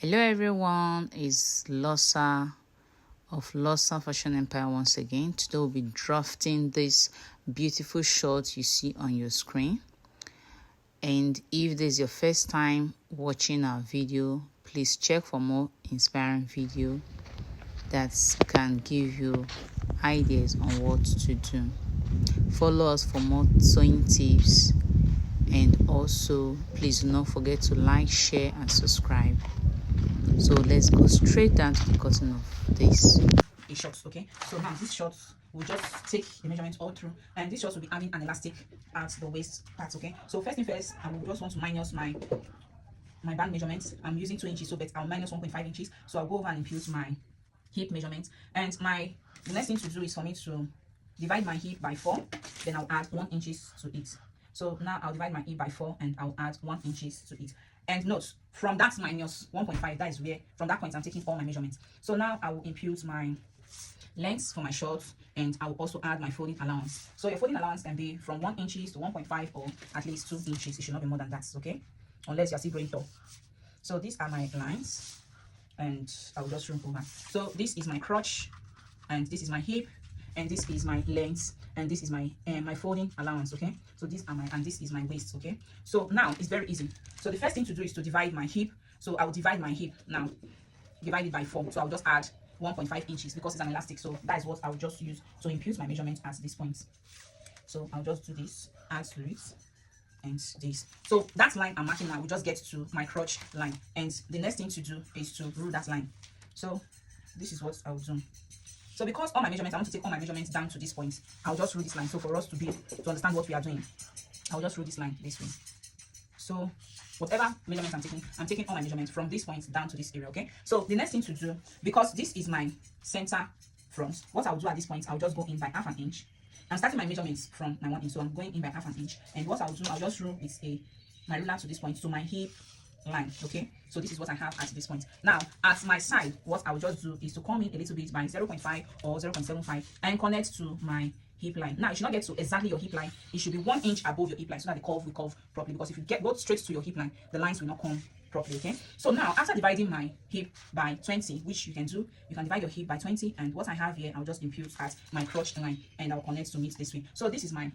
Hello everyone, it's Losa of Losa Fashion Empire once again. Today we'll be drafting this beautiful short you see on your screen. And if this is your first time watching our video, please check for more inspiring video that can give you ideas on what to do. Follow us for more sewing tips, and also please do not forget to like, share and subscribe. So let's go straight down to the cutting of this shorts. Okay, so now this shorts will just take the measurements all through, and this shorts will be having an elastic at the waist part. Okay, so first thing first, I will just want to minus my band measurements. I'm using 2 inches, so but I'll minus 1.5 inches. So I'll go over and impute my hip measurement, and the next thing to do is for me to divide my hip by 4, then I'll add 1 inches to it. So now I'll divide my hip by 4 and I'll add 1 inches to it. And note, from that minus 1.5, that is where, from that point, I'm taking all my measurements. So now I will impute my lengths for my shorts, and I will also add my folding allowance. So your folding allowance can be from 1 inches to 1.5 or at least 2 inches. It should not be more than that, okay? Unless you're still growing tall. So these are my lines, and I will just room over. So this is my crotch, and this is my hip, and this is my length, and this is my my folding allowance. Okay, so these are my, and this is my waist. Okay, so now it's very easy. So the first thing to do is to divide my hip. So I will divide my hip now, divide it by 4. So I'll just add 1.5 inches because it's an elastic. So that is what I'll just use to impute my measurement at this point. So I'll just do this, add to it, and this. So that line I'm marking now, we just get to my crotch line, and the next thing to do is to rule that line. So this is what I'll do. So because all my measurements, I want to take all my measurements down to this point, I'll just rule this line. So for us to understand what we are doing, I'll just rule this line this way. So whatever measurements I'm taking all my measurements from this point down to this area. Okay, so the next thing to do, because this is my center front, what I'll do at this point, I'll just go in by half an inch. I'm starting my measurements from my 1 inch, so I'm going in by half an inch. And what I'll do, I'll just rule with my ruler to this point, to my hip line. Okay, so this is what I have at this point. Now at my side, what I'll just do is to come in a little bit by 0.5 or 0.75 and connect to my hip line. Now it should not get to exactly your hip line, it should be 1 inch above your hip line, so that the curve will curve properly, because if you go straight to your hip line, the lines will not come properly. Okay, so now after dividing my hip by 20, which you can do, you can divide your hip by 20, and what I have here, I'll just impute at my crotch line, and I'll connect to meet this way. So this is my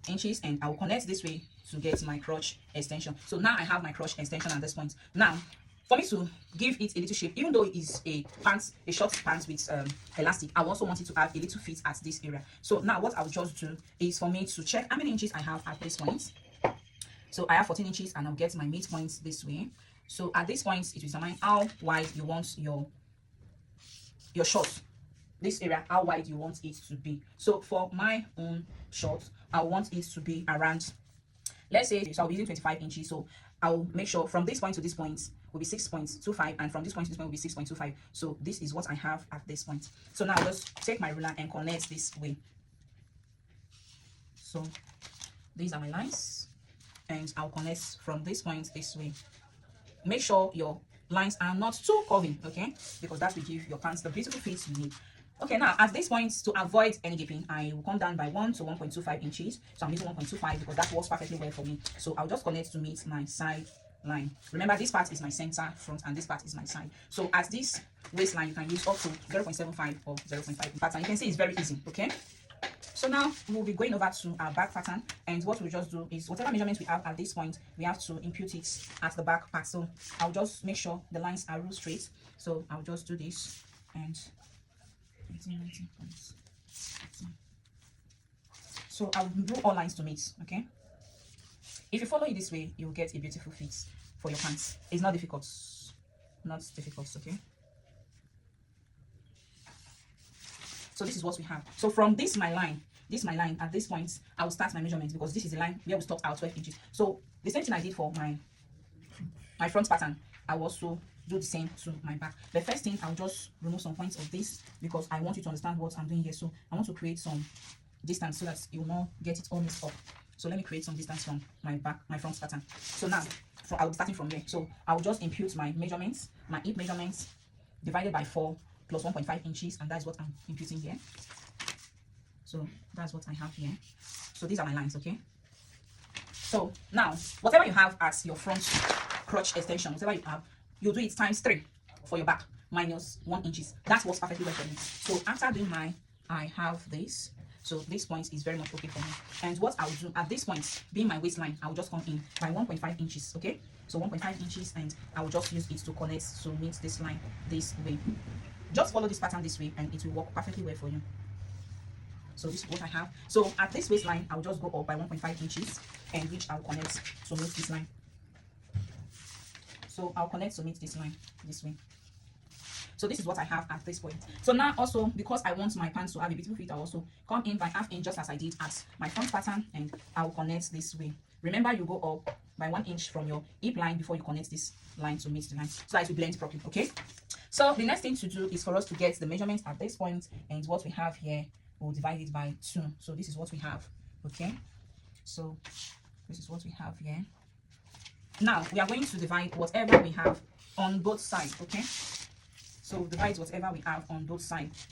inches, and I will connect this way to get my crotch extension. So now I have my crotch extension at this point. Now for me to give it a little shape, even though it is a short pants with elastic, I also want it to have a little fit at this area. So now what I'll just do is for me to check how many inches I have at this point. So I have 14 inches, and I'll get my midpoint this way. So at this point, it will determine how wide you want your short, this area, how wide you want it to be. So for my own short, I want it to be around, let's say, so I'll be using 25 inches. So I'll make sure from this point to this point will be 6.25, and from this point to this point will be 6.25. So this is what I have at this point. So now I'll just take my ruler and connect this way. So these are my lines, and I'll connect from this point this way. Make sure your lines are not too curving, okay, because that will give your pants the beautiful fit you need. Okay, now at this point, to avoid any gaping, I will come down by 1 to 1.25 inches. So I'm using 1.25 because that works perfectly well for me. So I'll just connect to meet my side line. Remember, this part is my center front, and this part is my side. So at this waistline, you can use up to 0.75 or 0.5 pattern. You can see it's very easy. Okay, so now we'll be going over to our back pattern, and what we'll just do is whatever measurements we have at this point, we have to impute it at the back part. So I'll just make sure the lines are ruled straight. So I'll just do this, and 19 points. So I'll rule all lines to meet. Okay, if you follow it this way, you'll get a beautiful fit for your pants. It's not difficult, okay. So this is what we have. So from this my line at this point, I will start my measurement, because this is the line where we stopped our 12 inches. So the same thing I did for my front pattern, I will also do the same to my back. The first thing, I'll just remove some points of this, because I want you to understand what I'm doing here. So I want to create some distance so that you will not get it all mixed up. So let me create some distance from my front pattern. So now I'll be starting from here. So I'll just impute my measurements, my hip measurements divided by 4 plus 1.5 inches, and that's what I'm imputing here. So that's what I have here. So these are my lines. Okay, so now whatever you have as your front crotch extension, whatever you have, you do it times 3 for your back minus 1 inches. That works perfectly well for me. So after doing mine, I have this. So this point is very much okay for me. And what I'll do at this point, being my waistline, I'll just come in by 1.5 inches. Okay, so 1.5 inches, and I will just use it to connect to meet this line this way. Just follow this pattern this way and it will work perfectly well for you. So this is what I have. So at this waistline, I'll just go up by 1.5 inches, and which I'll connect to meet this line. So I'll connect to meet this line this way. So this is what I have at this point. So now also, because I want my pants to have a beautiful fit, I'll also come in by ½ inch, just as I did at my front pattern, and I'll connect this way. Remember, you go up by 1 inch from your hip line before you connect this line to meet the line, so that it will blend properly. Okay, so the next thing to do is for us to get the measurement at this point, and what we have here, we'll divide it by 2. So this is what we have. Okay, so this is what we have here. Now we are going to divide whatever we have on both sides. Okay, so divide whatever we have on both sides.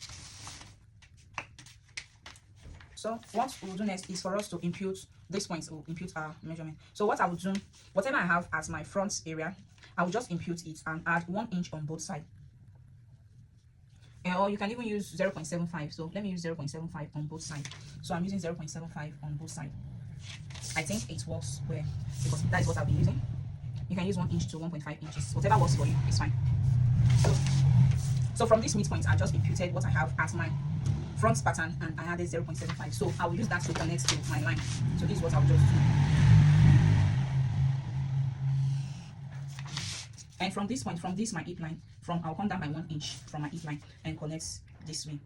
So what we'll do next is for us to impute this point. We'll impute our measurement. So what I will do, whatever I have as my front area, I will just impute it and add 1 inch on both sides. Or you can even use 0.75. So let me use 0.75 on both sides. So I'm using 0.75 on both sides. I think it works well because that is what I'll be using. You can use 1 inch to 1.5 inches. Whatever works for you, it's fine. So from this midpoint, I just imputed what I have as my front pattern, and I added 0.75. So I will use that to connect to my line. So this is what I'll just do. And from this point, from this my hip line, I'll come down by 1 inch from my hip line and connect this way.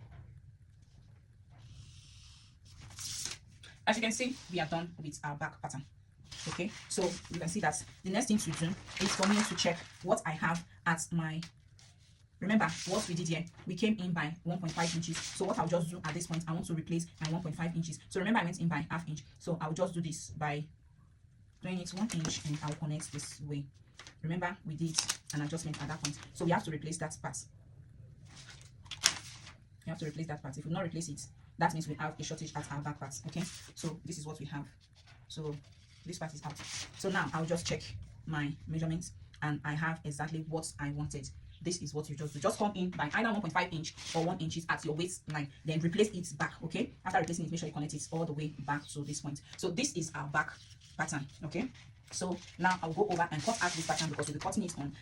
As you can see, we are done with our back pattern. Okay, so you can see that the next thing to do is for me to check what I have at my, remember what we did here, we came in by 1.5 inches. So what I'll just do at this point, I want to replace my 1.5 inches. So remember I went in by ½ inch, so I'll just do this by doing it 1 inch, and I'll connect this way. Remember we did an adjustment at that point, so we have to replace that part. You have to replace that part. If we not replace it, that means we have a shortage at our back parts. Okay, so this is what we have. So this part is out. So now I'll just check my measurements, and I have exactly what I wanted. This is what you just do. Just come in by either 1.5 inch or 1 inch at your waistline, then replace it back. Okay, after replacing it, make sure you connect it all the way back to this point. So this is our back pattern. Okay, so now I'll go over and cut out this pattern because we'll be cutting it on.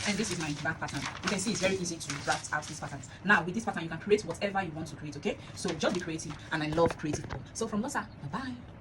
And this is my back pattern. You can see it's very easy to draft out these patterns. Now with this pattern, you can create whatever you want to create. Okay, so just be creative, and I love creative people. So from Losa, bye bye.